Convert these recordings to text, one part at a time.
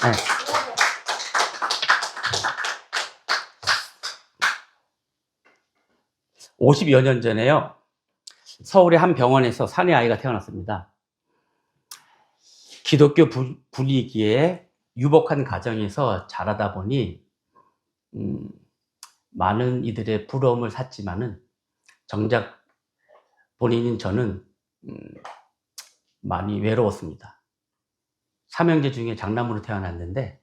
네. (50여 년) 전에요, 서울의 한 병원에서 사내 아이가 태어났습니다. 기독교 분위기에 유복한 가정에서 자라다 보니 많은 이들의 부러움을 샀지만은 정작 본인인 저는 많이 외로웠습니다. 삼형제 중에 장남으로 태어났는데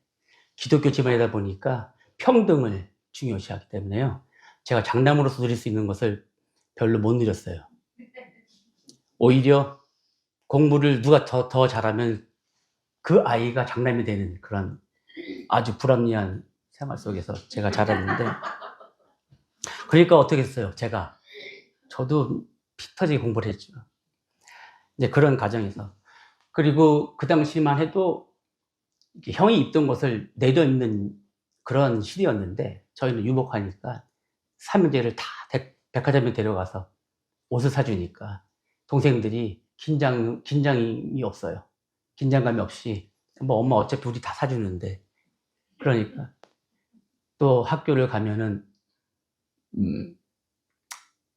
기독교 집안이다 보니까 평등을 중요시하기 때문에요, 제가 장남으로서 누릴 수 있는 것을 별로 못 누렸어요. 오히려 공부를 누가 더 잘하면 그 아이가 장남이 되는 그런 아주 불합리한 생활 속에서 제가 자랐는데, 그러니까 어떻게 했어요? 저도 피 터지게 공부를 했죠. 이제 그런 가정에서. 그리고 그 당시만 해도 형이 입던 것을 내려입는 그런 시대였는데, 저희는 유복하니까 삼형제를 다 백화점에 데려가서 옷을 사주니까 동생들이 긴장이 없어요. 긴장감이 없이, 뭐 엄마 어차피 우리 다 사주는데. 그러니까 또 학교를 가면은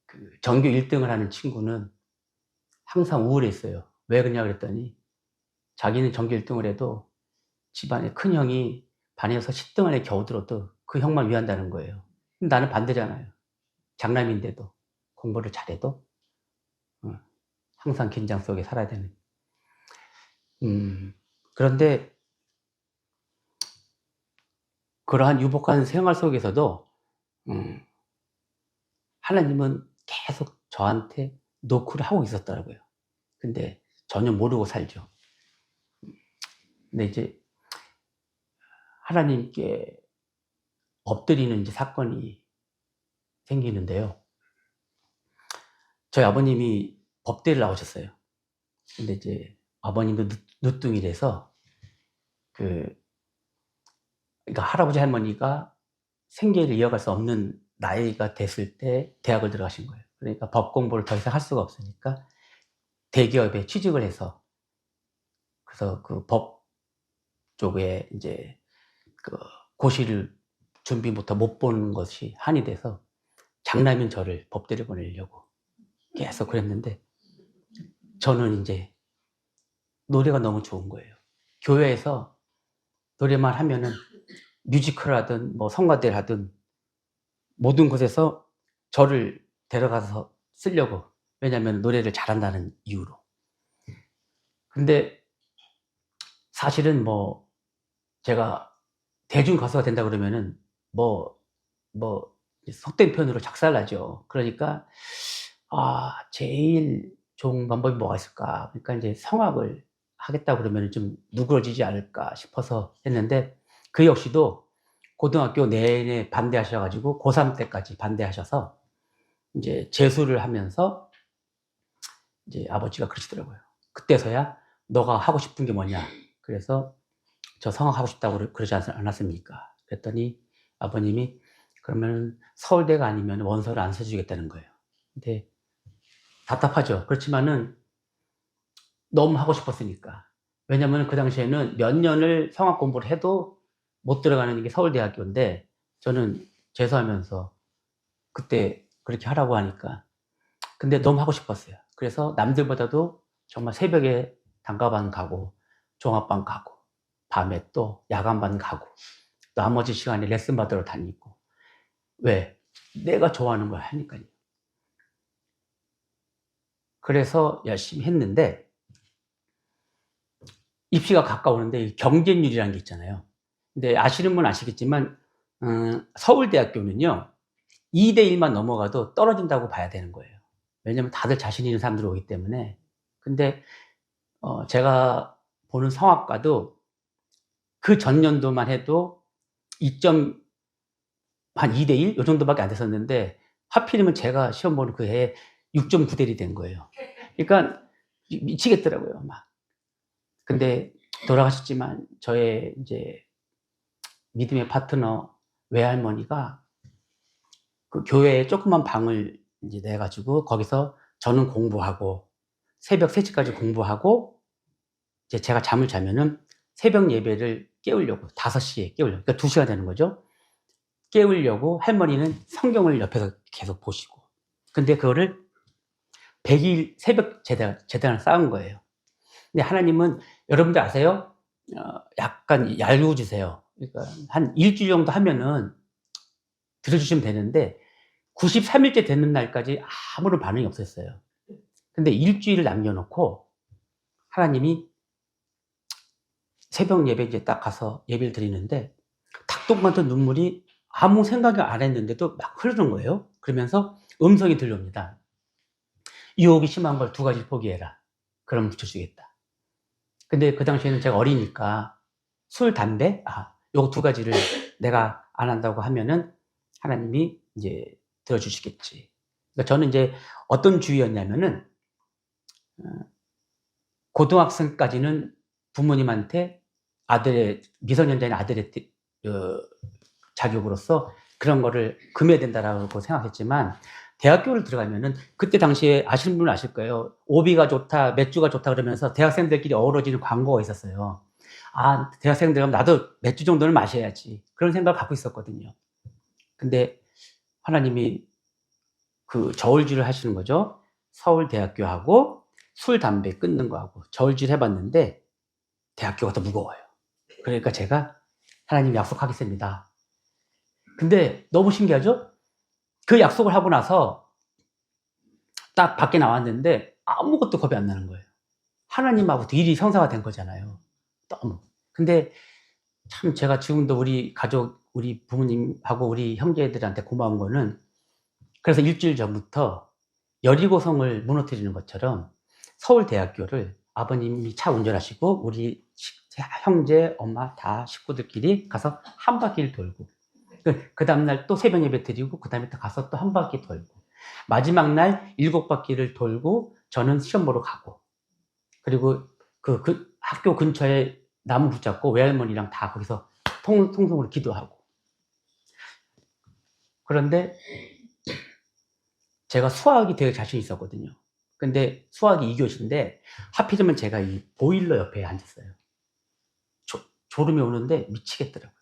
그 전교 1등을 하는 친구는 항상 우울했어요. 왜 그러냐 그랬더니 자기는 전교 1등을 해도 집안에 큰 형이 반에서 10등 안에 겨우 들어도 그 형만 위한다는 거예요. 나는 반대잖아요. 장남인데도 공부를 잘해도 항상 긴장 속에 살아야 되는. 그런데 그러한 유복한 생활 속에서도 하나님은 계속 저한테 노크를 하고 있었더라고요. 근데 전혀 모르고 살죠. 근데 이제 하나님께 엎드리는 이제 사건이 생기는데요. 저희 아버님이 법대를 나오셨어요. 근데 이제 아버님도 늦둥이라서 그러니까 할아버지 할머니가 생계를 이어갈 수 없는 나이가 됐을 때 대학을 들어가신 거예요. 그러니까 법 공부를 더 이상 할 수가 없으니까 대기업에 취직을 해서, 그래서 그 법 쪽에 이제 그 고시를 준비부터 못 보는 것이 한이 돼서 장남인 저를 법대를 보내려고 계속 그랬는데, 저는 이제 노래가 너무 좋은 거예요. 교회에서 노래만 하면은 뮤지컬 하든 뭐 성가대를 하든 모든 곳에서 저를 데려가서 쓰려고. 왜냐하면 노래를 잘한다는 이유로. 근데 사실은 뭐 제가 대중 가수가 된다 그러면은 뭐 속된 표현으로 작살나죠. 그러니까 제일 좋은 방법이 뭐가 있을까? 그러니까 이제 성악을 하겠다 그러면은 좀 누그러지지 않을까 싶어서 했는데, 그 역시도 고등학교 내내 반대하셔 가지고 고3 때까지 반대하셔서 이제 재수를 하면서 이제 아버지가 그러시더라고요. 그때서야 "너가 하고 싶은 게 뭐냐?" 그래서 "저 성악하고 싶다고 그러지 않았습니까?" 그랬더니 아버님이 "그러면은 서울대가 아니면 원서를 안 써주겠다는 거예요." 근데 답답하죠. 그렇지만은 너무 하고 싶었으니까. 왜냐면 그 당시에는 몇 년을 성악 공부를 해도 못 들어가는 게 서울대학교인데, 저는 재수하면서 그때 그렇게 하라고 하니까. 근데 너무 하고 싶었어요. 그래서 남들보다도 정말 새벽에 단가반 가고 종합반 가고 밤에 또 야간반 가고 나머지 시간에 레슨 받으러 다니고. 왜? 내가 좋아하는 걸 하니까요. 그래서 열심히 했는데 입시가 가까우는데 경쟁률이라는 게 있잖아요. 근데 아시는 분은 아시겠지만 서울대학교는요 2대 1만 넘어가도 떨어진다고 봐야 되는 거예요. 왜냐면 다들 자신 있는 사람들이 오기 때문에. 근데 제가 보는 성악과도 그 전년도만 해도 2점 한 2대 1 요 정도밖에 안 됐었는데, 하필이면 제가 시험 보는 그 해에 6.9대 1이 된 거예요. 그러니까 미치겠더라고요, 막. 근데 돌아가셨지만 저의 이제 믿음의 파트너 외할머니가 그 교회에 조그만 방을 이제 내 가지고 거기서 저는 공부하고 새벽 3 시까지 공부하고, 이제 제가 잠을 자면은 새벽 예배를 깨우려고 5 시에 깨우려고, 그러니까 2 시간 되는 거죠. 깨우려고 할머니는 성경을 옆에서 계속 보시고. 근데 그거를 100일 새벽 재단을 쌓은 거예요. 근데 하나님은 여러분들 아세요? 약간 얄미워지세요. 그러니까 한 1 주일 정도 하면은 들어주시면 되는데 93 일째 되는 날까지 아무런 반응이 없었어요. 근데 1 주일을 남겨 놓고 하나님이 새벽 예배 이제 딱 가서 예배를 드리는데 닭똥 같은 눈물이 아무 생각을 안 했는데도 막 흐르는 거예요. 그러면서 음성이 들려옵니다. "유혹이 심한 걸 2 가지를 포기해라. 그럼 붙여주겠다." 근데 그 당시에는 제가 어리니까 술, 담배, 요거 2 가지를 내가 안 한다고 하면은 하나님이 이제 들어주시겠지. 그러니까 저는 이제 어떤 주의였냐면은 어 고등학생까지는 부모님한테 아들의 미성년자인 아들의 자격으로서 그런 거를 금해야 된다라고 생각했지만, 대학교를 들어가면은 그때 당시에 아시는 분은 아실 거예요. "오비가 좋다. 맥주가 좋다." 그러면서 대학생들끼리 어우러지는 광고가 있었어요. '대학생 들어가면 나도 맥주 정도는 마셔야지.' 그런 생각을 갖고 있었거든요. 근데 하나님이 그 저울질을 하시는 거죠. 서울대학교하고 술, 담배 끊는 거하고 저울질 해 봤는데 대학교가 더 무거워요. 그러니까 제가 "하나님 약속하겠습니다." 근데 너무 신기하죠? 그 약속을 하고 나서 딱 밖에 나왔는데 아무것도 겁이 안 나는 거예요. 하나님하고도 일이 성사가 된 거잖아요. 너무. 근데 참 제가 지금도 우리 가족, 우리 부모님하고 우리 형제들한테 고마운 거는, 그래서 1 주일 전부터 여리고성을 무너뜨리는 것처럼 서울대학교를 아버님이 차 운전하시고 우리 형제, 엄마 다 식구들끼리 가서 한 바퀴를 돌고 그 다음날 또 새벽 예배 드리고 그 다음에 또 가서 또 한 바퀴 돌고 마지막 날 7바퀴를 돌고 저는 시험 보러 가고 그리고 그 학교 근처에 나무 붙잡고 외할머니랑 다 거기서 통성으로 기도하고 그런데 제가 수학이 되게 자신 있었거든요. 근데 수학이 2교시인데 하필이면 제가 이 보일러 옆에 앉았어요. 졸음이 오는데 미치겠더라고요.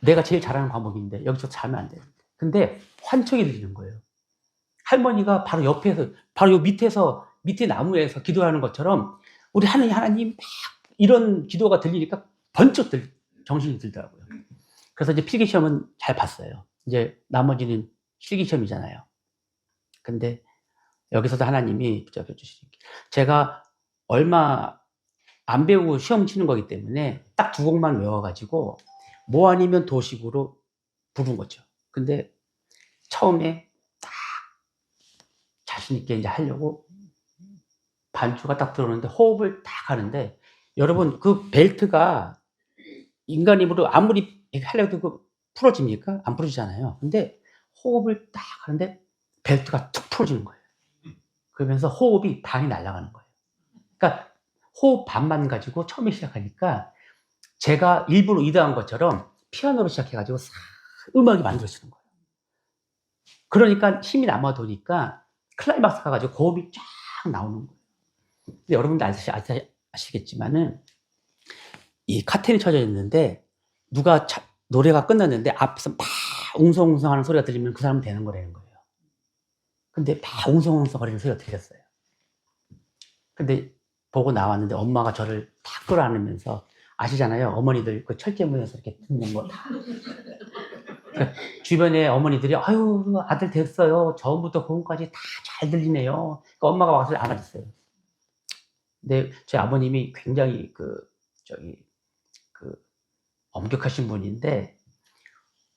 내가 제일 잘하는 과목인데 여기서 자면 안 되는데. 근데 환청이 들리는 거예요. 할머니가 바로 옆에서 바로 요 밑에 나무에서 기도하는 것처럼 우리 하나님 막 이런 기도가 들리니까 번쩍 정신이 들더라고요. 그래서 이제 필기시험은 잘 봤어요. 이제 나머지는 실기시험이잖아요. 근데 여기서도 하나님이 붙잡혀 주시니까 제가 얼마 안 배우고 시험 치는 거기 때문에 딱 2곡만 외워가지고 뭐 아니면 도식으로 부른 거죠. 근데 처음에 딱 자신 있게 이제 하려고 반주가 딱 들어오는데 호흡을 딱 하는데 여러분 그 벨트가 인간 힘으로 아무리 하려도 풀어집니까? 안 풀어지잖아요. 근데 호흡을 딱 하는데 벨트가 툭 풀어지는 거예요. 그러면서 호흡이 반이 날아가는 거예요. 그러니까 호흡 반만 가지고 처음에 시작하니까 제가 일부러 의도한 것처럼 피아노로 시작해가지고 싹 음악이 만들어지는 거예요. 그러니까 힘이 남아도니까 클라이막스 가가지고 고음이 쫙 나오는 거예요. 근데 여러분들 아시겠지만은 이 카텐이 쳐져 있는데 누가 노래가 끝났는데 앞에서 막 웅성웅성 하는 소리가 들리면 그 사람은 되는 거라는 거예요. 근데 막 웅성웅성 거리는 소리가 들렸어요. 근데 보고 나왔는데 엄마가 저를 탁 끌어안으면서 아시잖아요. 어머니들 그 철제문에서 이렇게 듣는 거 다. 그러니까 주변에 어머니들이 아유 아들 됐어요. 저음부터 고음까지 다 잘 들리네요. 그러니까 엄마가 와서 안아줬어요. 근데 제 아버님이 굉장히 엄격하신 분인데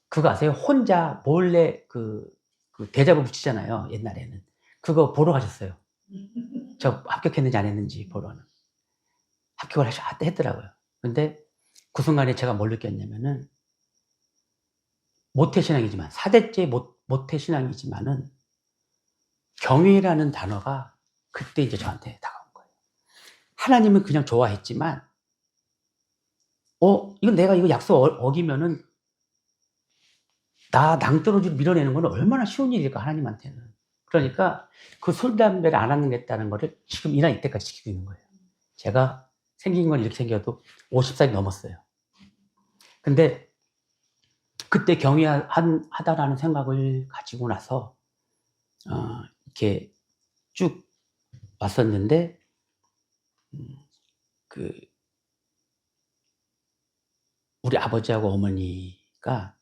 그거 아세요? 혼자 몰래 그 대자보 붙이잖아요. 옛날에는 그거 보러 가셨어요. 저 합격했는지 안 했는지 보러는 합격을 했더라고요. 근데 그 순간에 제가 뭘 느꼈냐면은 모태신앙이지만 4대째 모태신앙이지만은 경외라는 단어가 그때 이제 저한테 다가온 거예요. 하나님은 그냥 좋아했지만 이건 내가 이거 약속 어기면은 나 낭떠러지로 밀어내는 건 얼마나 쉬운 일일까 하나님한테는. 그러니까 그 술 담배를 안 하겠다는 거를 지금 이 나이 때까지 지키고 있는 거예요. 제가 생긴 건 이렇게 생겨도 50살이 넘었어요. 근데 그때 경외하다라는 생각을 가지고 나서 이렇게 쭉 왔었는데 우리 아버지하고 어머니가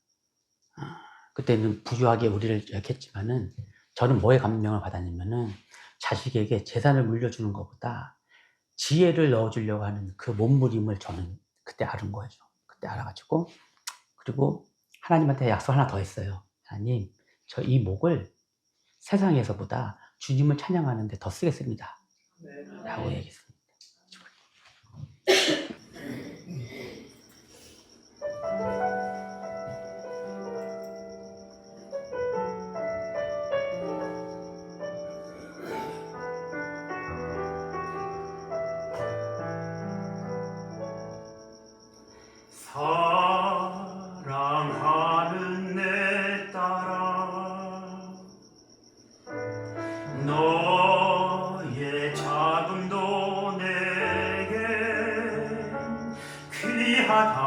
그때는 부유하게 우리를 이렇게 했지만은 저는 뭐에 감명을 받았냐면은 자식에게 재산을 물려주는 것보다 지혜를 넣어주려고 하는 그 몸부림을 저는 그때 알은 거죠. 그때 알아가지고 그리고 하나님한테 약속 하나 더 했어요. 하나님, 저 이 목을 세상에서보다 주님을 찬양하는 데 더 쓰겠습니다. 라고 얘기했습니다. 사랑하는 내 딸아 너의 자금도 내게 귀하다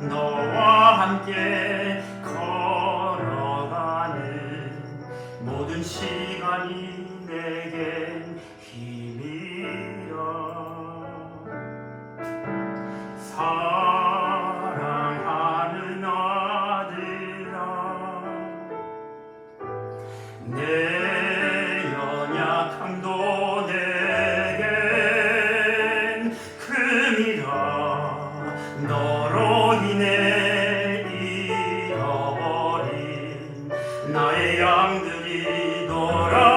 너와 함께 걸어가는 모든 시간이 내겐 힘이라 사랑하는 아들아 내 연약함도 내겐 금이라 너로 인해 잃어버린 나의 양들이 돌아오리라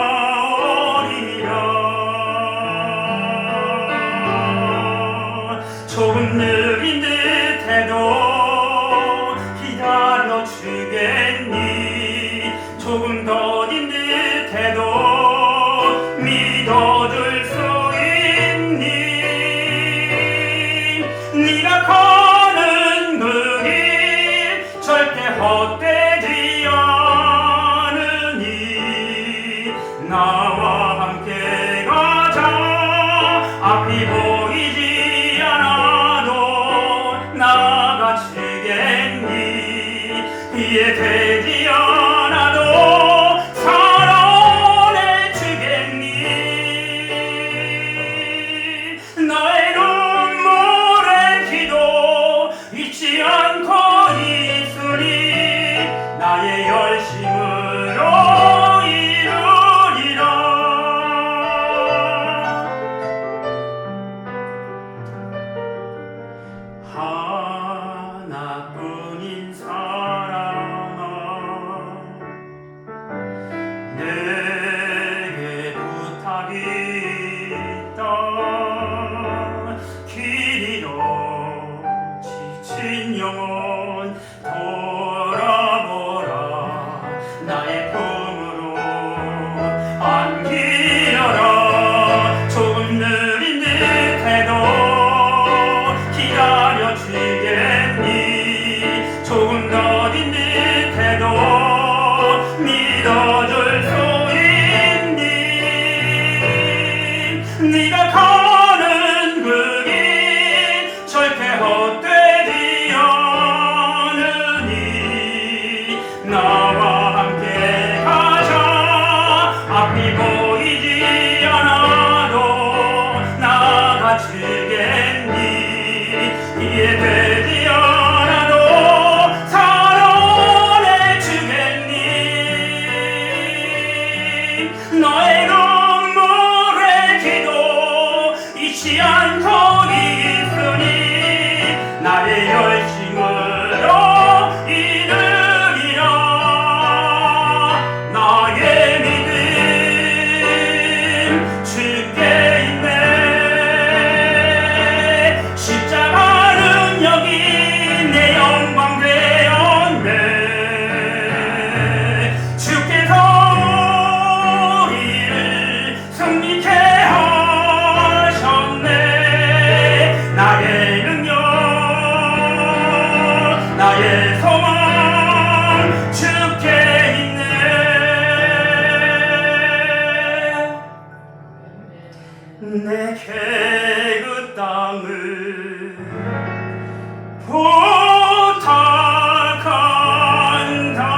조금 느린 듯해도 기다려 조금 더딘 듯해도 믿어줄 수 있니? 네가 가는 그 길 절대 헛되지 않으니 나와 함께 가자. 앞이 보이지 않아도 나가시겠니? 이해되지 않아도 살아내 주겠니? 너의 눈물의 기도 잊지 않고 있으니 나의 열심으로 이루리라. 하나뿐인 사랑아, 내게 부탁이 있다. 길 잃어 지친 영혼 돌아보라. 나의 품으로 안기려라. 조금 느린 듯해도 기다려주겠니? 조금 더딘 듯해도 믿어줄 수 있니? 네가 가는 그 길 절대 헛되지 않으니 나와 함께 가자. 앞이 보이지 않아도 나가주겠니? 이해되지 않아도 살아내 주겠니? 너의 눈물의 기도 잊지 않고 있으니 나의 열심으로 이루리라. 나의 믿음 주께 있네. 십자가는 여기 내 영광 되었네. 주께서 우리를 승리케 하셨네. 나의 능력 나의 소망 주께 있네. 내게 그 땅을 부탁한다.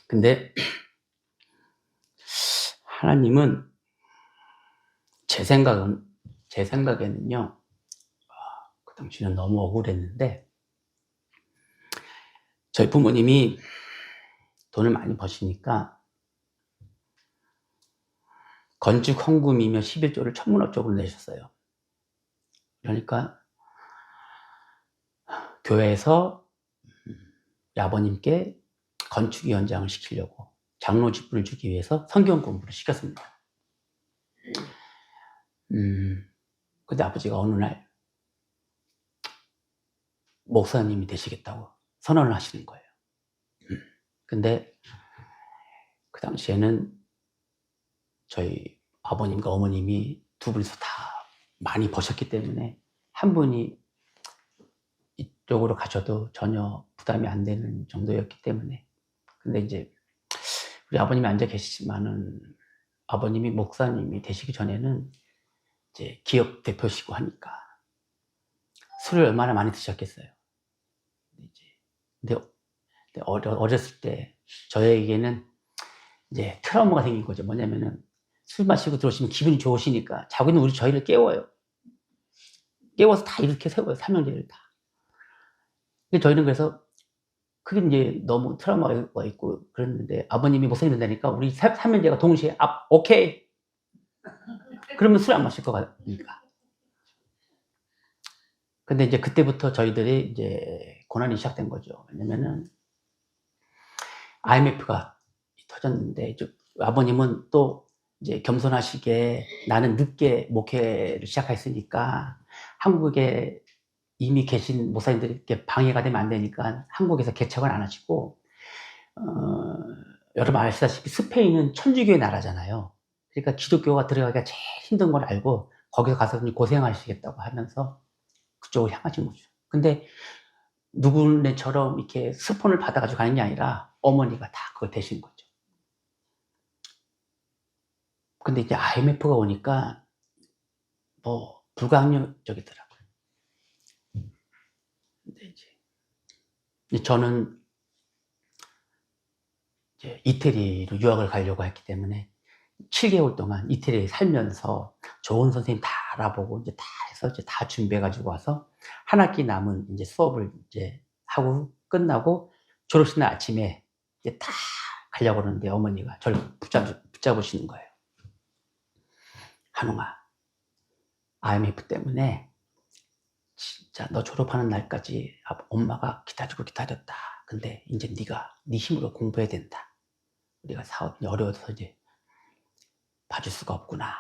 근데 하나님은 제 생각에는요, 그 당시는 너무 억울했는데, 저희 부모님이 돈을 많이 버시니까 건축 헌금이며 11조를 천문학적으로 내셨어요. 그러니까 교회에서 아버님께 건축위원장을 시키려고 장로 직분을 주기 위해서 성경 공부를 시켰습니다. 근데 아버지가 어느 날 목사님이 되시겠다고 선언을 하시는 거예요. 근데 그 당시에는 저희 아버님과 어머님이 두 분이서 다 많이 버셨기 때문에 한 분이 이쪽으로 가셔도 전혀 부담이 안 되는 정도였기 때문에. 근데 이제 우리 아버님이 앉아 계시지만은 아버님이 목사님이 되시기 전에는 이제 기업 대표시고 하니까 술을 얼마나 많이 드셨겠어요. 근데 어렸을 때 저에게는 이제 트라우마가 생긴 거죠. 뭐냐면은 술 마시고 들어오시면 기분이 좋으시니까 자고 있는 저희를 깨워요. 깨워서 다 이렇게 세워요. 삼형제를 다. 근데 저희는 그래서 그게 이제 너무 트라우마가 있고 그랬는데 아버님이 목사님 된다니까 우리 삼형제가 동시에 오케이. 그러면 술 안 마실 것 같으니까. 근데 이제 그때부터 저희들이 이제 고난이 시작된 거죠. 왜냐면은 IMF가 터졌는데 아버님은 또 이제 겸손하시게 나는 늦게 목회를 시작했으니까 한국에 이미 계신 목사님들께 방해가 되면 안 되니까 한국에서 개척을 안 하시고 여러분 아시다시피 스페인은 천주교의 나라잖아요. 그러니까 기독교가 들어가기가 제일 힘든 걸 알고 거기서 가서 고생하시겠다고 하면서 그쪽으로 향하신 거죠. 근데 누구네처럼 이렇게 스폰을 받아가지고 가는 게 아니라 어머니가 다 그걸 대신 거죠. 근데 이제 IMF가 오니까 뭐 불가항력적이더라고요. 근데 이제 저는 이제 이태리로 유학을 가려고 했기 때문에 7개월 동안 이태리에 살면서 좋은 선생님 다 알아보고 이제 다 해서 이제 다 준비해가지고 와서 한 학기 남은 이제 수업을 이제 하고 끝나고 졸업식 날 아침에 이제 다 가려고 그러는데 어머니가 저를 붙잡으시는 거예요. 한웅아, IMF 때문에 진짜 너 졸업하는 날까지 엄마가 기다리고 기다렸다. 근데 이제 네가 네 힘으로 공부해야 된다. 우리가 사업이 어려워서 이제 봐줄 수가 없구나.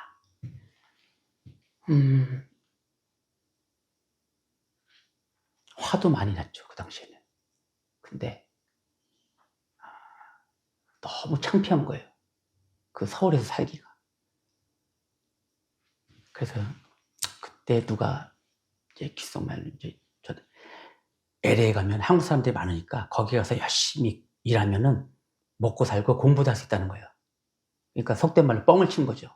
화도 많이 났죠, 그 당시에는. 근데 너무 창피한 거예요. 그 서울에서 살기가. 그래서 그때 누가 이제 귓속말로 이제 저 LA 가면 한국 사람들이 많으니까 거기 가서 열심히 일하면은 먹고 살고 공부도 할 수 있다는 거예요. 그러니까 속된 말로 뻥을 친 거죠.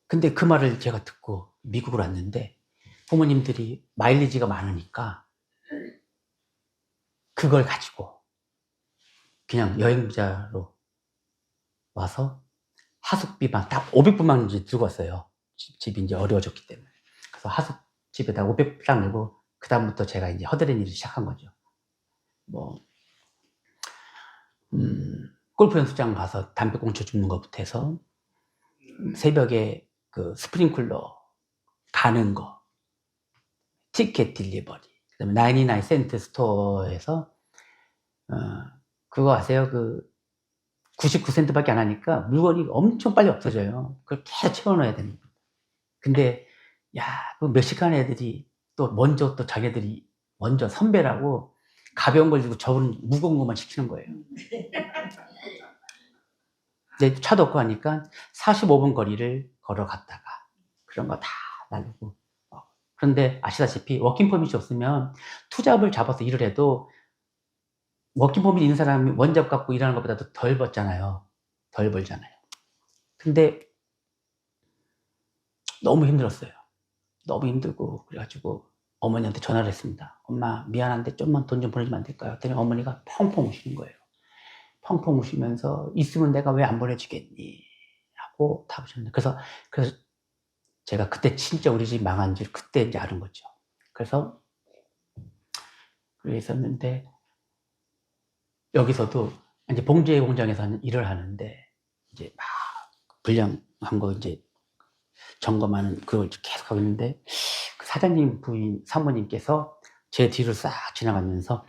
근데 그 말을 제가 듣고 미국으로 왔는데 부모님들이 마일리지가 많으니까 그걸 가지고 그냥 여행자로 와서 하숙비만 딱 500불만 이제 들고 왔어요. 집이 이제 어려워졌기 때문에. 그래서 하숙집에다 500불 딱 내고 그다음부터 제가 이제 허드렛 일을 시작한 거죠. 뭐 골프 연습장 가서 담배 꽁초 줍는 것부터 해서 새벽에 그 스프링클러 가는 거, 티켓 딜리버리, 그다음에 99 센트 스토어에서 그거 아세요? 그 99센트밖에 안 하니까 물건이 엄청 빨리 없어져요. 그걸 계속 채워넣어야 되는 거예요. 근데 야, 그 멕시칸 애들이 또 먼저 또 자기들이 먼저 선배라고 가벼운 걸 주고 저는 무거운 것만 시키는 거예요. 근데 차도 없고 하니까 45분 거리를 걸어갔다가 그런 거 다 나르고. 그런데 아시다시피 워킹 퍼밋이 없으면 투잡을 잡아서 일을 해도 워킹 퍼밋 있는 사람이 원잡 갖고 일하는 것보다도 덜 벌잖아요. 덜 벌잖아요. 근데 너무 힘들었어요. 너무 힘들고 그래가지고 어머니한테 전화를 했습니다. 엄마 미안한데 좀만 돈 좀 보내주면 안 될까요? 그랬더니 어머니가 펑펑 우시는 거예요. 펑펑 우시면서 있으면 내가 왜 안 보내주겠니? 하고 다 우셨는데 그래서 제가 그때 진짜 우리 집 망한 줄 그때 이제 아는 거죠. 그래서 그랬었는데 여기서도 이제 봉제 공장에서 일을 하는데 이제 막 불량한 거 이제 점검하는 그걸 계속 하고 있는데 그 사장님 부인 사모님께서 제 뒤를 싹 지나가면서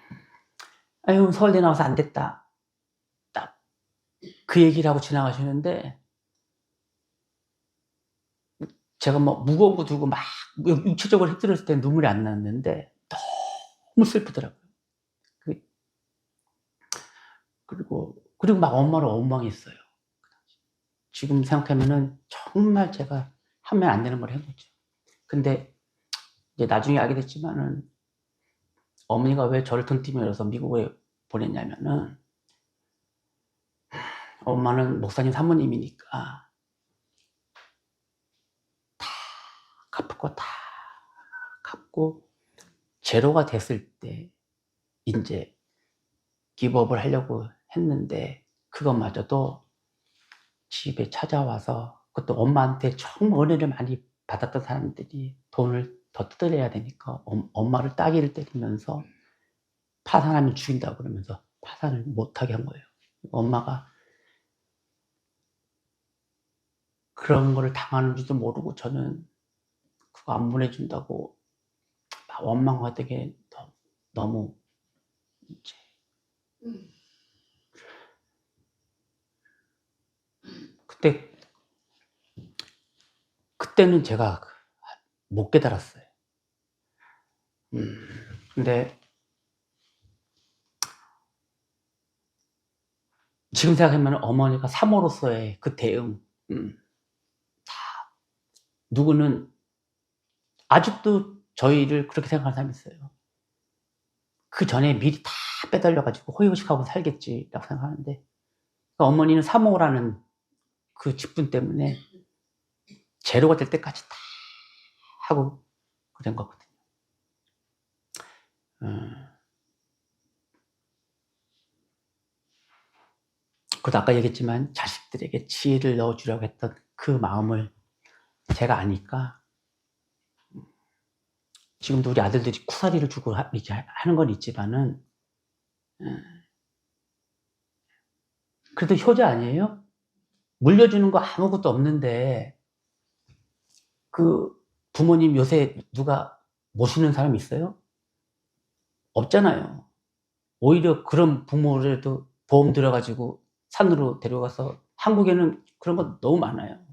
아유 서울대 나와서 안 됐다 딱 그 얘기를 하고 지나가시는데 제가 뭐 무거운 거 들고 막 육체적으로 힘들었을 때 눈물이 안 났는데 너무 슬프더라고요. 그리고 막 엄마를 원망했어요. 지금 생각하면은 정말 제가 하면 안 되는 걸 한 거죠. 근데 이제 나중에 알게 됐지만은 어머니가 왜 저를 등띠면서 미국에 보냈냐면은 엄마는 목사님 사모님이니까 다 갚을 거 다 갚고 제로가 됐을 때 이제 기부업을 하려고 했는데 그것마저도 집에 찾아와서 그것도 엄마한테 정말 은혜를 많이 받았던 사람들이 돈을 더 뜯어내야 되니까 엄마를 따귀를 때리면서 파산하면 죽인다고 그러면서 파산을 못하게 한 거예요. 엄마가 그런 거를 당하는 줄도 모르고 저는 그거 안 보내준다고 막 원망하게 너무 이제 그때는 제가 못 깨달았어요. 근데 지금 생각하면 어머니가 사모로서의 그 대응, 다 누구는 아직도 저희를 그렇게 생각하는 사람이 있어요. 그 전에 미리 다 빼달려가지고 호의호식하고 살겠지라고 생각하는데, 그러니까 어머니는 사모라는 그 직분 때문에 제로가 될 때까지 다 하고 그런 거거든요. 그것도 아까 얘기했지만 자식들에게 지혜를 넣어주려고 했던 그 마음을 제가 아니까 지금도 우리 아들들이 쿠사리를 주고 이렇게 하는 건 있지만은 그래도 효자 아니에요? 물려주는 거 아무것도 없는데 그 부모님 요새 누가 모시는 사람 있어요? 없잖아요. 오히려 그런 부모라도 보험 들어가지고 산으로 데려가서, 한국에는 그런 거 너무 많아요.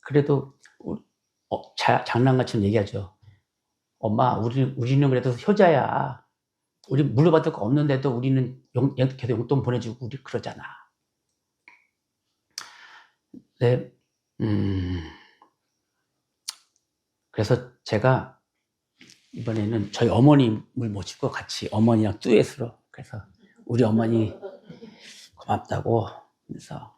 그래도 장난같이 얘기하죠. 엄마, 우리는 그래도 효자야. 우리 물려받을 거 없는데도 우리는 계속 용돈 보내주고 우리 그러잖아. 네, 그래서 제가 이번에는 저희 어머님을 모시고 같이 어머니랑 듀엣으로, 그래서 우리 어머니 고맙다고 해서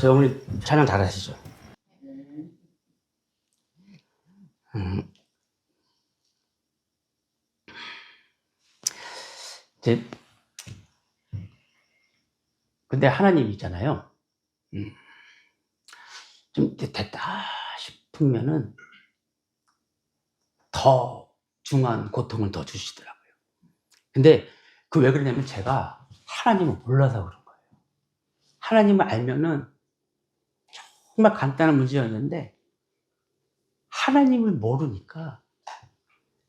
저 어머니 찬양 잘하시죠? 음, 이제 근데 하나님 있잖아요. 좀 됐다 싶으면은 더 중한 고통을 더 주시더라고요. 근데 그 왜 그러냐면 제가 하나님을 몰라서 그런 거예요. 하나님을 알면은 정말 간단한 문제였는데 하나님을 모르니까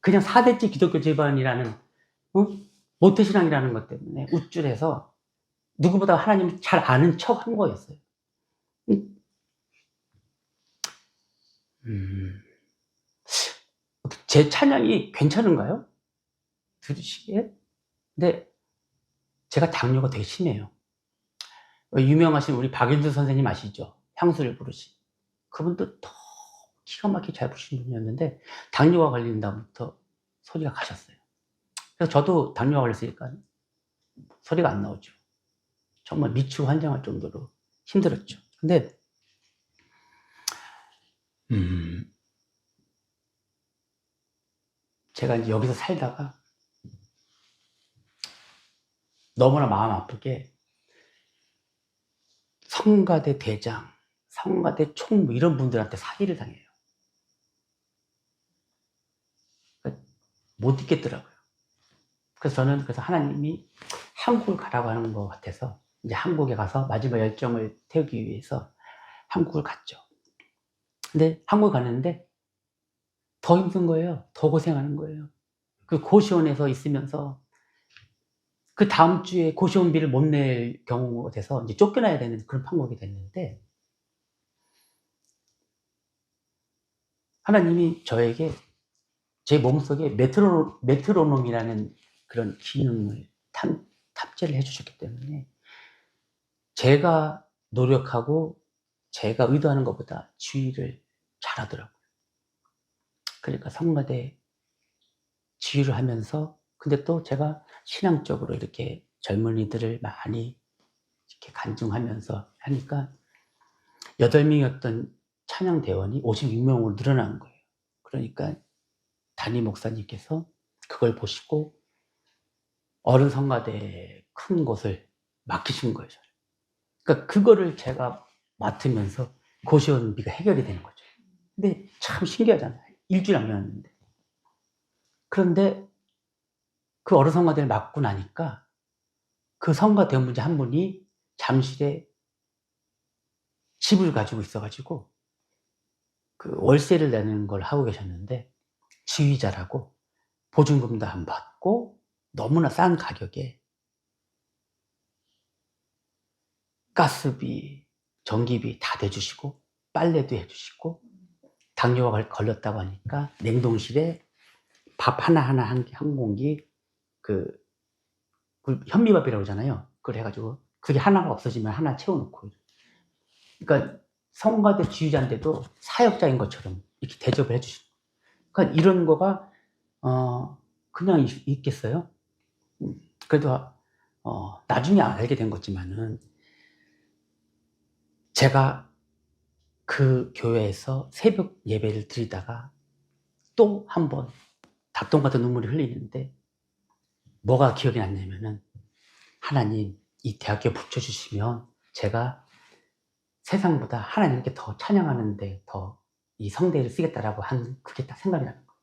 그냥 4대째 기독교 집안이라는 모태신앙이라는 것 때문에 우쭐해서 누구보다 하나님을 잘 아는 척 한 거였어요. 제 찬양이 괜찮은가요? 들으시기에? 근데 제가 당뇨가 되게 심해요. 유명하신 우리 박윤수 선생님 아시죠? 향수를 부르신. 그분도 더 기가 막히게 잘 부르시는 분이었는데 당뇨가 걸린 다음부터 소리가 가셨어요. 그래서 저도 당뇨가 걸렸으니까 소리가 안 나오죠. 정말 미치고 환장할 정도로 힘들었죠. 근데 제가 이제 여기서 살다가 너무나 마음 아프게 성가대 대장, 성가대 총무 이런 분들한테 사기를 당해요. 못 있겠더라고요. 그래서 저는 하나님이 한국을 가라고 하는 것 같아서 이제 한국에 가서 마지막 열정을 태우기 위해서 한국을 갔죠. 근데 한국에 갔는데 더 힘든 거예요. 더 고생하는 거예요. 그 고시원에서 있으면서 그 다음 주에 고시원비를 못 낼 경우가 돼서 이제 쫓겨나야 되는 그런 판국이 됐는데 하나님이 저에게 제 몸속에 메트로놈이라는 그런 기능을 탑재를 해주셨기 때문에 제가 노력하고 제가 의도하는 것보다 지휘를 잘하더라고요. 그러니까 성가대 지휘를 하면서 근데 또 제가 신앙적으로 이렇게 젊은이들을 많이 이렇게 간증하면서 하니까 8명이었던 찬양대원이 56명으로 늘어난 거예요. 그러니까 담임 목사님께서 그걸 보시고 어른 성가대 큰 곳을 맡기신 거예요. 그러니까 그거를 제가 맡으면서 고시원비가 해결이 되는 거죠. 근데 참 신기하잖아요. 일주일 안 되었는데. 그런데 그 어른 성가대를 맡고 나니까 그 성가대원분자 한 분이 잠실에 집을 가지고 있어가지고 그 월세를 내는 걸 하고 계셨는데 지휘자라고 보증금도 안 받고 너무나 싼 가격에 가스비, 전기비 다 대주시고 빨래도 해주시고 당뇨가 걸렸다고 하니까 냉동실에 밥 하나하나 한 공기 그 현미밥이라고 하잖아요. 그걸 해가지고 그게 하나가 없어지면 하나 채워놓고 그러니까 성가대 지휘자인데도 사역자인 것처럼 이렇게 대접을 해주시는 거예요. 그러니까 이런 거가 그냥 있겠어요? 그래도 나중에 알게 된 거지만은 제가 그 교회에서 새벽 예배를 드리다가 또 한 번 닭똥 같은 눈물이 흘리는데 뭐가 기억이 났냐면은 하나님 이 대학교에 붙여주시면 제가 세상보다 하나님께 더 찬양하는데 더 이 성대를 쓰겠다라고 한 그게 딱 생각이 나는 거예요.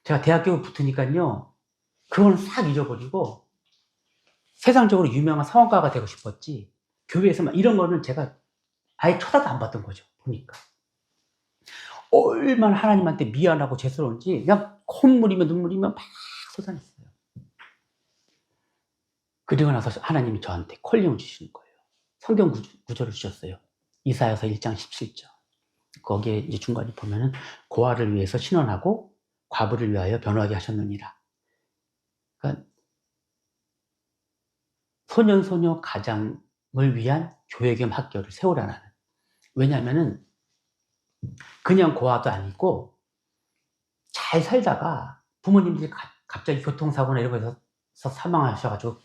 제가 대학교에 붙으니까요 그건 싹 잊어버리고 세상적으로 유명한 성악가가 되고 싶었지 교회에서만 이런 거는 제가 아예 쳐다도 안 봤던 거죠. 보니까 얼마나 하나님한테 미안하고 죄스러운지 그냥 콧물이면 눈물이면 막 쏟아냈어요. 그리고 나서 하나님이 저한테 콜링을 주시는 거예요. 성경 구절을 주셨어요. 이사야서 1장 17절. 거기에 이제 중간에 보면은 고아를 위해서 신원하고 과부를 위하여 변호하게 하셨느니라. 그러니까 소년소녀 가장을 위한 교회 겸 학교를 세우라는. 왜냐하면은 그냥 고아도 아니고 잘 살다가 부모님들이 갑자기 교통사고나 이런 거에서 사망하셔가지고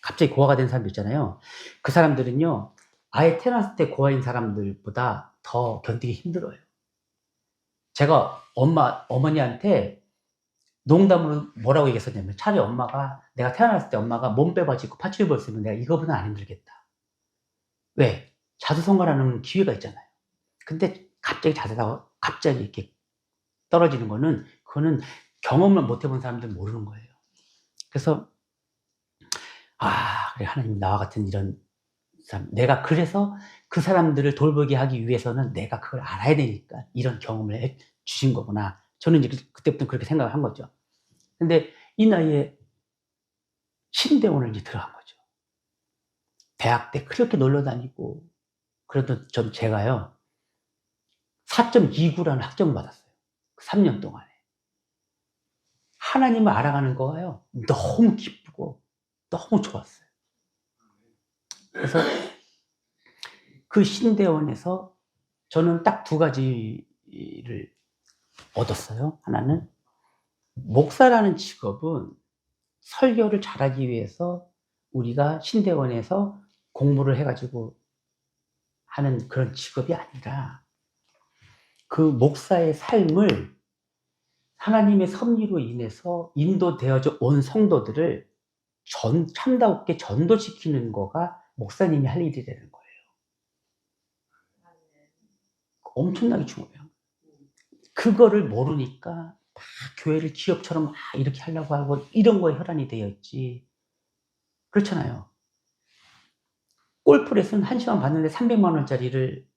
갑자기 고아가 된 사람들 있잖아요. 그 사람들은요 아예 태어났을 때 고아인 사람들보다 더 견디기 힘들어요. 제가 어머니한테 농담으로 뭐라고 얘기했었냐면, 차라리 내가 태어났을 때 엄마가 몸빼바지고 파출입을 쓰면 내가 이거보다 안 힘들겠다. 왜? 자수성가라는 기회가 있잖아요. 근데 갑자기 이렇게 떨어지는 거는, 그거는 경험을 못 해본 사람들은 모르는 거예요. 그래서 그래, 하나님, 나와 같은 이런 사람, 내가 그래서 그 사람들을 돌보게 하기 위해서는 내가 그걸 알아야 되니까 이런 경험을 해 주신 거구나. 저는 이제 그때부터 그렇게 생각을 한 거죠. 근데 이 나이에 신대원을 이제 들어간 거죠. 대학 때 그렇게 놀러 다니고 그러던 제가요, 4.29라는 학점을 받았어요. 3년 동안에. 하나님을 알아가는 거가요, 너무 기쁘고 너무 좋았어요. 그래서 그 신대원에서 저는 딱 2가지를 얻었어요. 하나는, 목사라는 직업은 설교를 잘하기 위해서 우리가 신대원에서 공부를 해가지고 하는 그런 직업이 아니라, 그 목사의 삶을 하나님의 섭리로 인해서 인도되어져 온 성도들을 참다롭게 전도시키는 거가 목사님이 할 일이라는 거예요. 엄청나게 중요해요. 그거를 모르니까 막 교회를 기업처럼 막 이렇게 하려고 하고 이런 거에 혈안이 되어 있지. 그렇잖아요. 골프레슨 1시간 받는데 300만 원짜리를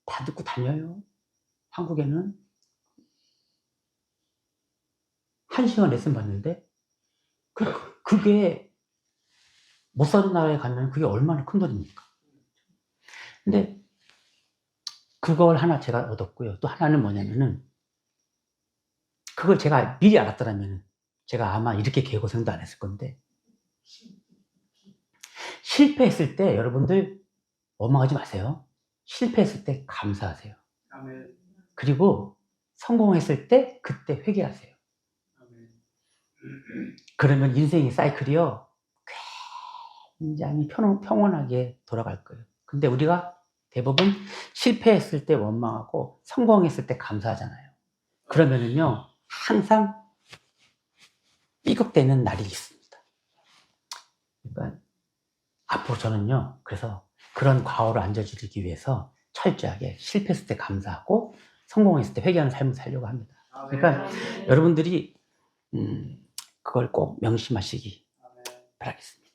다 듣고 다녀요. 한국에는 1시간 레슨 받는데, 그게 못 사는 나라에 가면 그게 얼마나 큰 돈입니까? 근데 그걸 하나 제가 얻었고요. 또 하나는 뭐냐면은, 그걸 제가 미리 알았더라면 제가 아마 이렇게 개고생도 안 했을 건데, 실패했을 때 여러분들 원망하지 마세요. 실패했을 때 감사하세요. 아멘. 그리고 성공했을 때 그때 회개하세요. 아멘. 그러면 인생의 사이클이요, 굉장히 평온하게 돌아갈 거예요. 근데 우리가 대부분 실패했을 때 원망하고 성공했을 때 감사하잖아요. 그러면은요, 항상 삐걱대는 날이 있습니다. 그러니까 앞으로 저는요, 그래서 그런 과오를 안 저지르기 위해서 철저하게 실패했을 때 감사하고 성공했을 때 회개하는 삶을 살려고 합니다. 그러니까 여러분들이 그걸 꼭 명심하시기 바라겠습니다.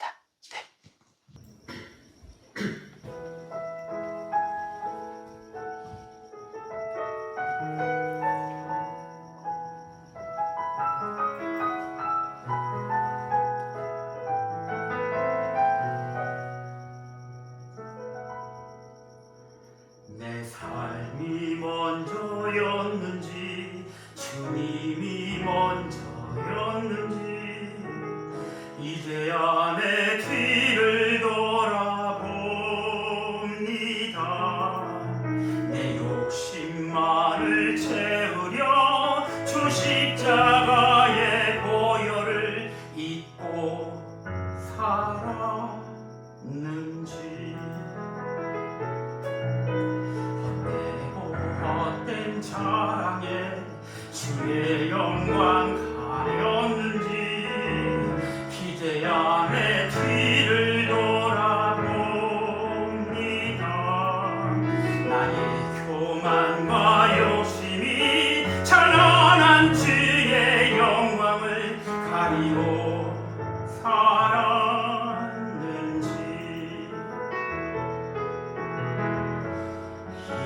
내 삶이 먼저였는지 주님이 먼저였는지 이제야 내 뒤를 돌아봅니다. 내 욕심만을 채우려 주 십자가의 보혈을 잊고 살았는지 헛된 자랑에 주의 영광 가렸는지 이제야 내 뒤를 돌아봅니다. 나의 교만과 욕심이 찬란한 주의 영광을 가리고 살았는지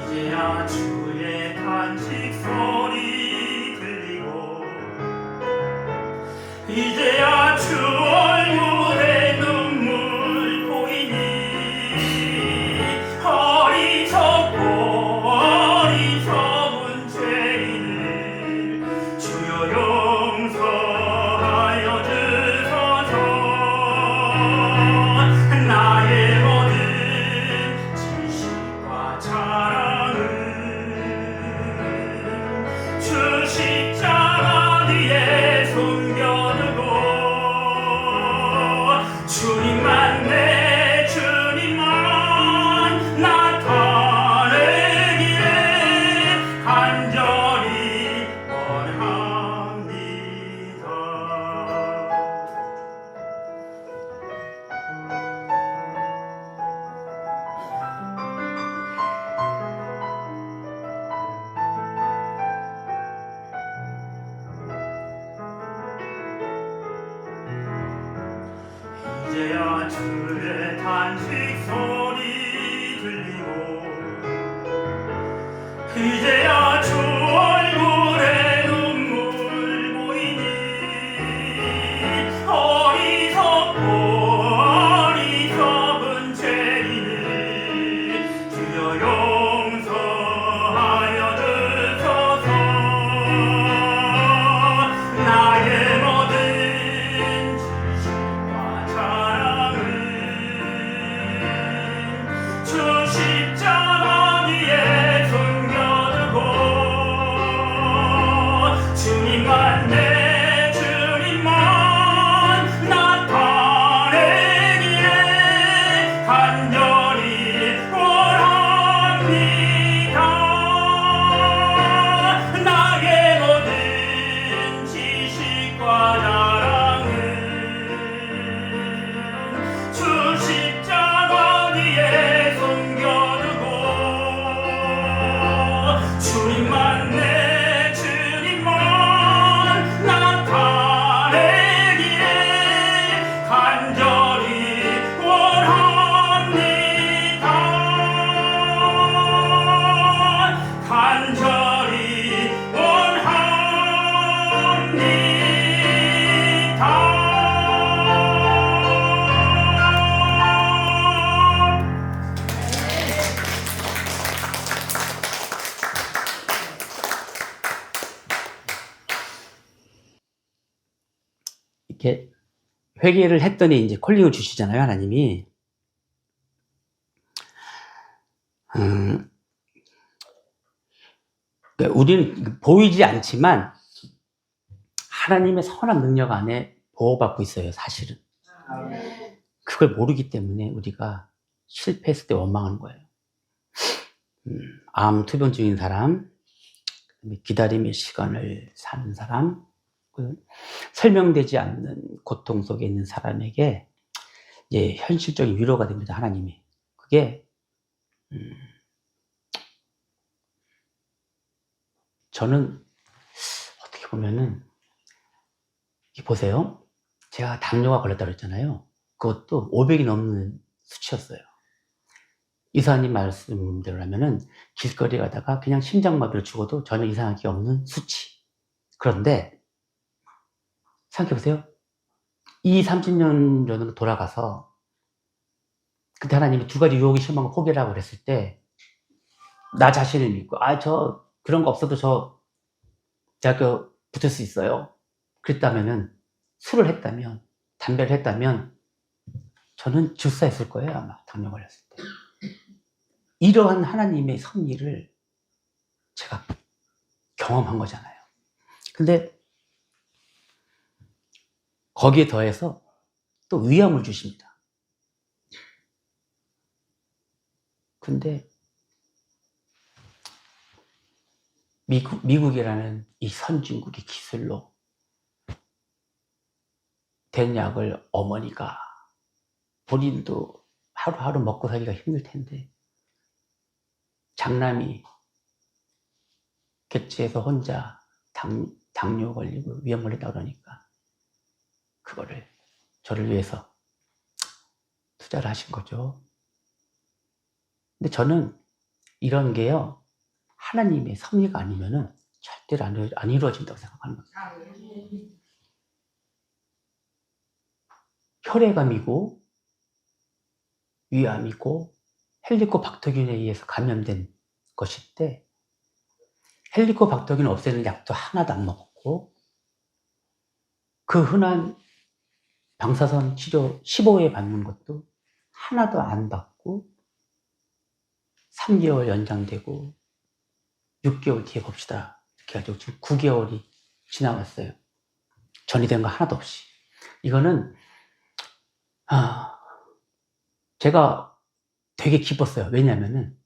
이제야 주의 탄식 소리 들리고 이제야 주 얼굴에 눈물 보이니 어리석은 죄인을 주여 용서하여 주소서. 나의 모든 지식과 자랑은 주 십자가 뒤에 숨겨두고 주님만 내 주님만 주의 탄식 소리 들리고 이제야 주 얼굴에 눈물 보이니 어리석고 어리석은 죄인을 주여 용서하여 주소서. 나의 모든 지식과 자랑은 주 십자가 위에 숨겨두고 주님만 내 주님만 나타내기에 간절히 원합니다. 나의 모든 지식과 자랑은 주 십자가 위에 숨겨두고 주님만 내 주님만 나타내기에 간절히 원합니다. 간절히 원합니다. 이렇게 회개를 했더니 이제 콜링을 주시잖아요, 하나님이. 그러니까 우리는 보이지 않지만 하나님의 선한 능력 안에 보호받고 있어요, 사실은. 그걸 모르기 때문에 우리가 실패했을 때 원망하는 거예요. 암 투병 중인 사람, 기다림의 시간을 사는 사람, 설명되지 않는 고통 속에 있는 사람에게 이제 현실적인 위로가 됩니다, 하나님이. 그게 저는 어떻게 보면은 보세요. 제가 당뇨가 걸렸다고 그랬잖아요. 그것도 500이 넘는 수치였어요. 의사님 말씀대로라면은 길거리 가다가 그냥 심장마비로 죽어도 전혀 이상할 게 없는 수치. 그런데 생각해보세요. 30년 전으로 돌아가서 그때 하나님이 두 가지 유혹의 실망을 포기하라고 그랬을 때 나 자신을 믿고 저 그런 거 없어도 저 대학교 붙을 수 있어요. 그랬다면은 술을 했다면 담배를 했다면 저는 질사했을 거예요, 아마 당뇨 걸렸을 때. 이러한 하나님의 섭리를 제가 경험한 거잖아요. 근데 거기에 더해서 또 위험을 주십니다. 근데 미국이라는 이 선진국의 기술로 된 약을 어머니가 본인도 하루하루 먹고 살기가 힘들 텐데 장남이 객지에서 혼자 당뇨 걸리고 위험 걸린다 그러니까 그거를 저를 위해서 투자를 하신 거죠. 근데 저는 이런 게요, 하나님의 섭리가 아니면은 절대로 안 이루어진다고 생각하는 거예요. 혈액암이고 위암이고 헬리코박터균에 의해서 감염된 것인데 헬리코박터균 없애는 약도 하나도 안 먹었고 그 흔한 방사선 치료 15회 받는 것도 하나도 안 받고 3개월 연장되고 6개월 뒤에 봅시다. 이렇게 해가지고 지금 9개월이 지나갔어요. 전이된 거 하나도 없이. 이거는 제가 되게 기뻤어요. 왜냐면은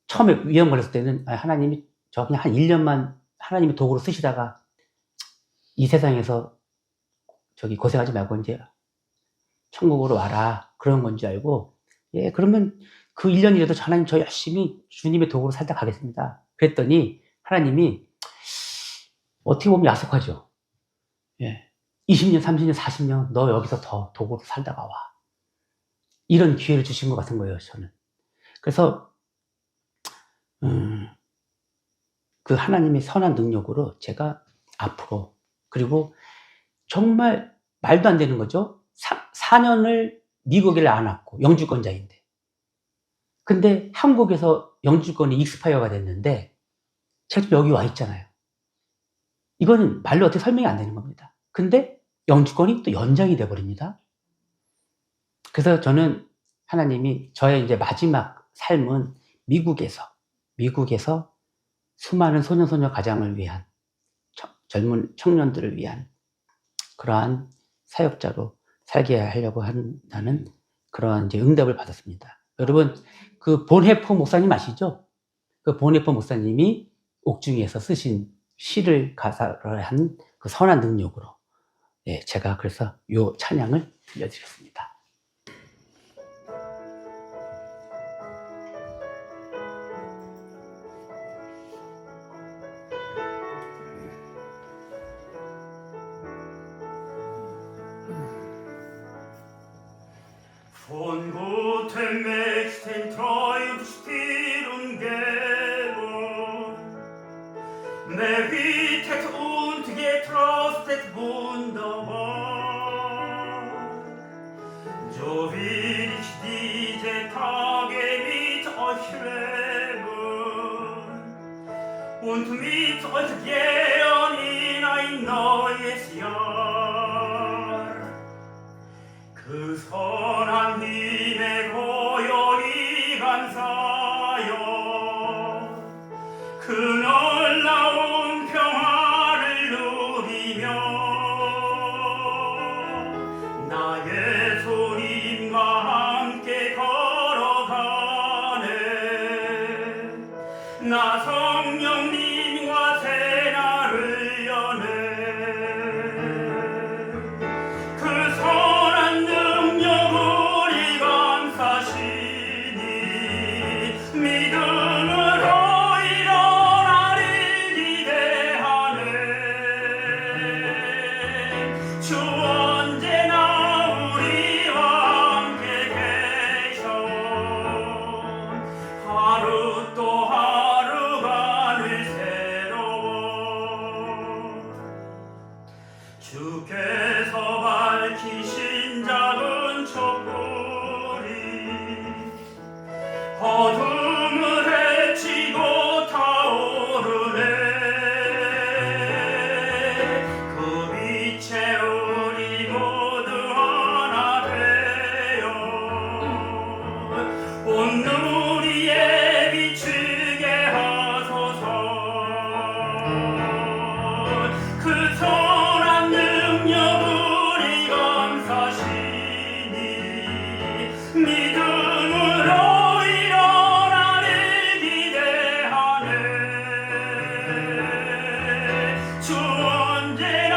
처음에 위험 걸렸을 때는 하나님이 저 그냥 한 1년만 하나님의 도구로 쓰시다가 이 세상에서 고생하지 말고 이제 천국으로 와라 그런 건지 알고, 예, 그러면 그 1년이라도 하나님 저 열심히 주님의 도구로 살다 가겠습니다. 그랬더니 하나님이 어떻게 보면 야속하죠. 예, 20년, 30년, 40년 너 여기서 더 도구로 살다가 와. 이런 기회를 주신 것 같은 거예요, 저는. 그래서 그 하나님의 선한 능력으로 제가 앞으로, 그리고 정말 말도 안 되는 거죠. 4년을 미국에 안 왔고 영주권자인데, 근데 한국에서 영주권이 익스파이어가 됐는데 제가 지금 여기 와 있잖아요. 이거는 말로 어떻게 설명이 안 되는 겁니다. 근데 영주권이 또 연장이 돼 버립니다. 그래서 저는 하나님이 저의 이제 마지막 삶은 미국에서 수많은 소년소녀 가장을 위한, 젊은 청년들을 위한 그러한 사역자로 살게 하려고 한다는 그러한 이제 응답을 받았습니다. 여러분, 그 본해포 목사님 아시죠? 그 본해포 목사님이 옥중에서 쓰신 시를 가사를 한 그 선한 능력으로, 예, 제가 그래서 요 찬양을 들려드렸습니다. Von guten Mächten träumt still umgeben, behütet und getröstet wunderbar. So will ich diese Tage mit euch leben und mit euch gehen in ein neues Jahr. 그 선한 님의 고요히 감사여, 그 놀라운 평화를 누리며 나의 주님과 함께 걸어가네. 나 성령님과 새날을 여네. 그 선한 능력 우리 감사시니 믿음으로 일어나리 기대하네. 주 언제나 우리와 함께 계셔. 하루 또 하루가 늘 새로워. 주께서 밝히신 작은 촛불이 어둠을 헤치고 타오르네. 그 빛에 우리 모두 하나 되어 온 우리에 비추게 하소서. 그 선한 능력 우리 감사시니 믿음으로 일어나를 기대하네. 주 언제나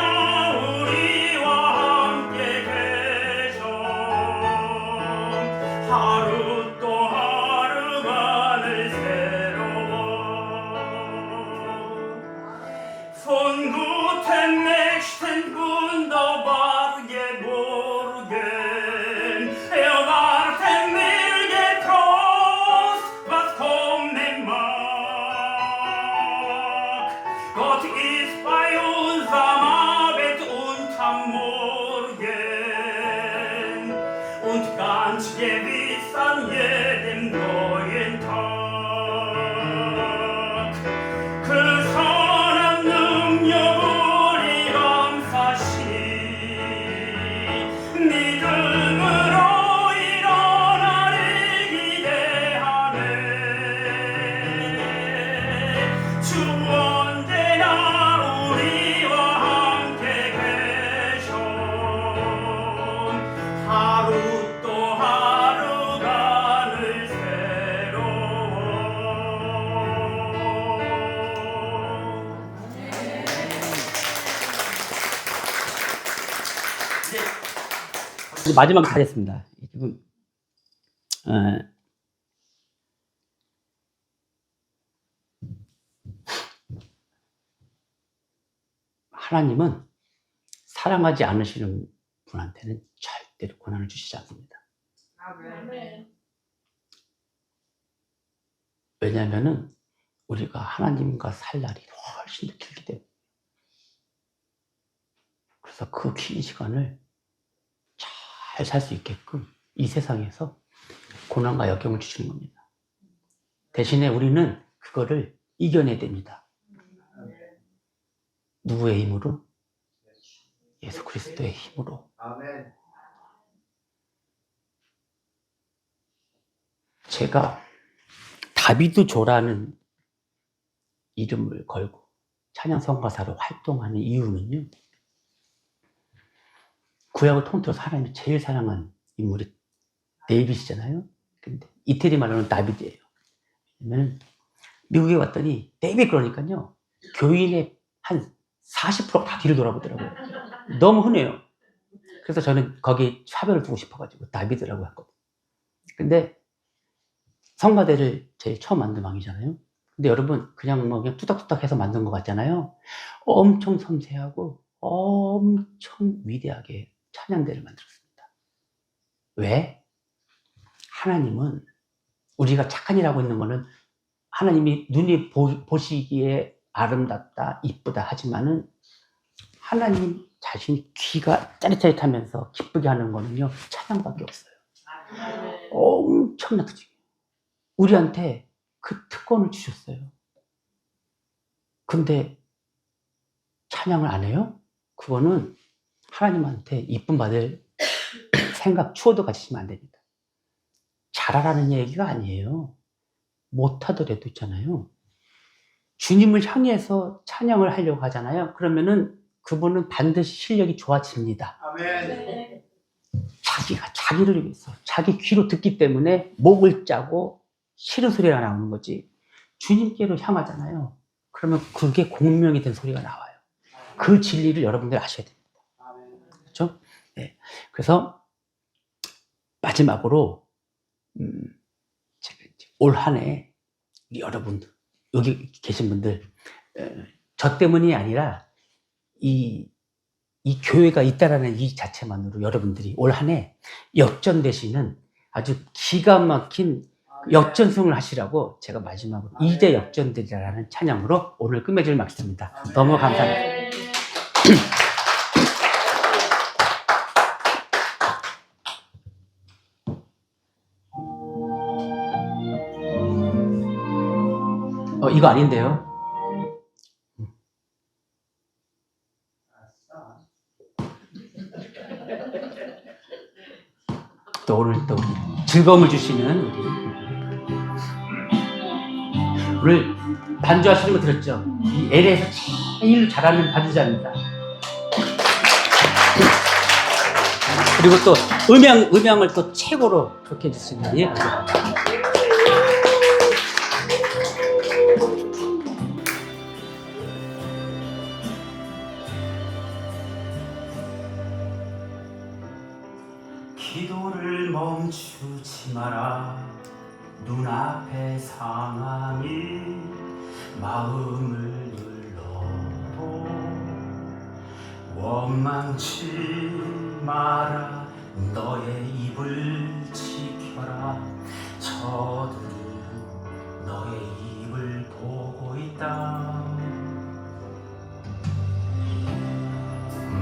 우리와 함께 계셔. 하루 또 하루가 늘 새로워. Von guten Mächten wunderbar geborgen, erwarten wir getrost, was kommen mag. Gott ist bei uns am Abend und am Morgen und ganz gewiss an jedem neuen Tag. 그 선한 능력 우리 감사시니 믿음으로 일어나를 기대하네. 주 언제나 우리와 함께 계셔. 하루 또 하루가 늘 새로워. 이제 마지막 다 됐습니다. 지금 하나님은 사랑하지 않으시는 분한테는 절대로 고난을 주시지 않습니다. 아멘. 왜냐하면은 우리가 하나님과 살 날이 훨씬 더 길기 때문에. 그래서 그 긴 시간을 잘 살 수 있게끔 이 세상에서 고난과 역경을 주시는 겁니다. 대신에 우리는 그거를 이겨내야 됩니다. 누구의 힘으로? 예수 그리스도의 힘으로. 아멘. 제가 다비드조라는 이름을 걸고 찬양 선교사로 활동하는 이유는요, 구약을 통틀어서 하나님이 제일 사랑한 인물이 데이빗이잖아요. 근데 이태리 말로는 다비드예요. 왜냐면 미국에 왔더니 데이빗 그러니까요, 교인의 한 40%가 다 뒤를 돌아보더라고요. 너무 흔해요. 그래서 저는 거기에 차별을 두고 싶어가지고 다비드라고 했거든요. 근데 성가대를 제일 처음 만든 왕이잖아요. 근데 여러분 그냥 뚜닥뚜닥 해서 만든 것 같잖아요. 엄청 섬세하고 엄청 위대하게 찬양대를 만들었습니다. 왜? 하나님은 우리가 착한 일 하고 있는 거는 하나님이 눈이 보시기에 아름답다, 이쁘다 하지만은 하나님 자신이 귀가 짜릿짜릿하면서 기쁘게 하는 거는요, 찬양밖에 없어요. 엄청나게 중요해요. 우리한테 그 특권을 주셨어요. 근데 찬양을 안 해요? 그거는 하나님한테 이쁨 받을 생각, 추호도 가지시면 안 됩니다. 잘하라는 얘기가 아니에요. 못하더라도 있잖아요. 주님을 향해서 찬양을 하려고 하잖아요. 그러면은 그분은 반드시 실력이 좋아집니다. 아멘. 자기가 자기를 위해서 자기 귀로 듣기 때문에 목을 짜고 싫은 소리가 나오는 거지. 주님께로 향하잖아요. 그러면 그게 공명이 된 소리가 나와요. 그 진리를 여러분들 아셔야 됩니다. 그렇죠? 네. 그래서 마지막으로 제가 올 한 해 여러분들 여기 계신 분들, 저 때문이 아니라 이 교회가 있다라는 이 자체만으로 여러분들이 올 한 해 역전되시는 아주 기가 막힌 역전승을 하시라고 제가 마지막으로 이제 역전되리라는 찬양으로 오늘 끝맺음을 마치겠습니다. 너무 감사합니다. 이거 아닌데요? 또 오늘 또 우리 즐거움을 주시는 오늘 반주하시는 거 들었죠? 이 LA에서 제일 잘하는 반주자입니다. 그리고 또 음향을 또 최고로 그렇게 해주시는 분이 기도를 멈추지 마라. 눈앞의 상황이 마음을 눌러도 원망치 마라. 너의 입을 지켜라. 저들은 너의 입을 보고 있다.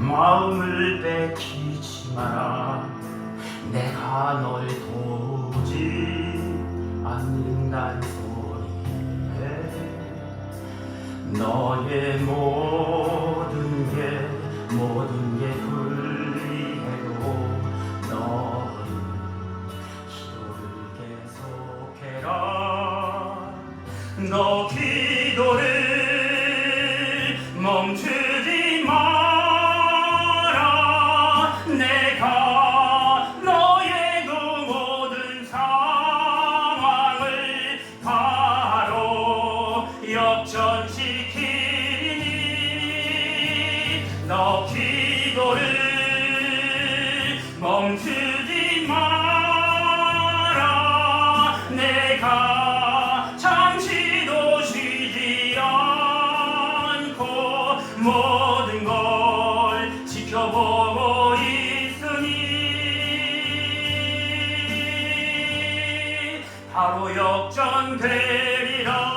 마음을 뺏기지 마라. 내가 널 도우지 않는다는 소리에 너의 모든 게 불리해도 너는 기도를 계속해라. 너 기도를 멈추지 마라. 내가 너의 그 모든 상황을 바로 역전시키니 너 기도를 멈추지 마라. 내가 잠시도 쉬지 않고 모든 걸 지켜보 지켜보고 있으니 바로 역전되리라.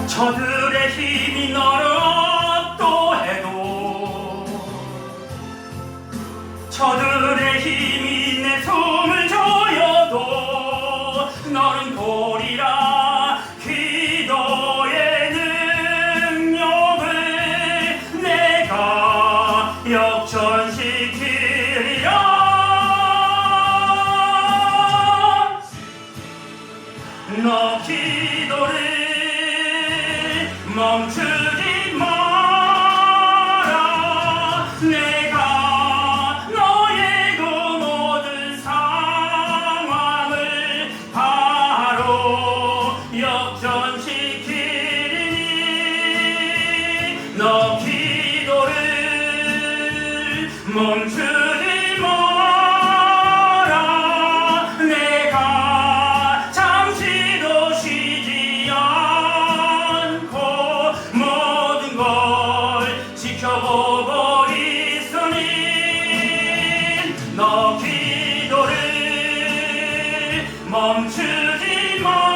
저들의 힘이 너를 압도해도 저들의 힘이 내 숨을 조여도 너는 보리라. 기도의 능력을 내가 역전시키리라. 너 기도를 멈추지 마라. 내가 너의 그 모든 상황을 바로 역전시키리니 너 기도를 멈추지 마라. 내가 잠시도 쉬지 모든 걸 지켜보고 있으니 너 기도를 멈추지 마.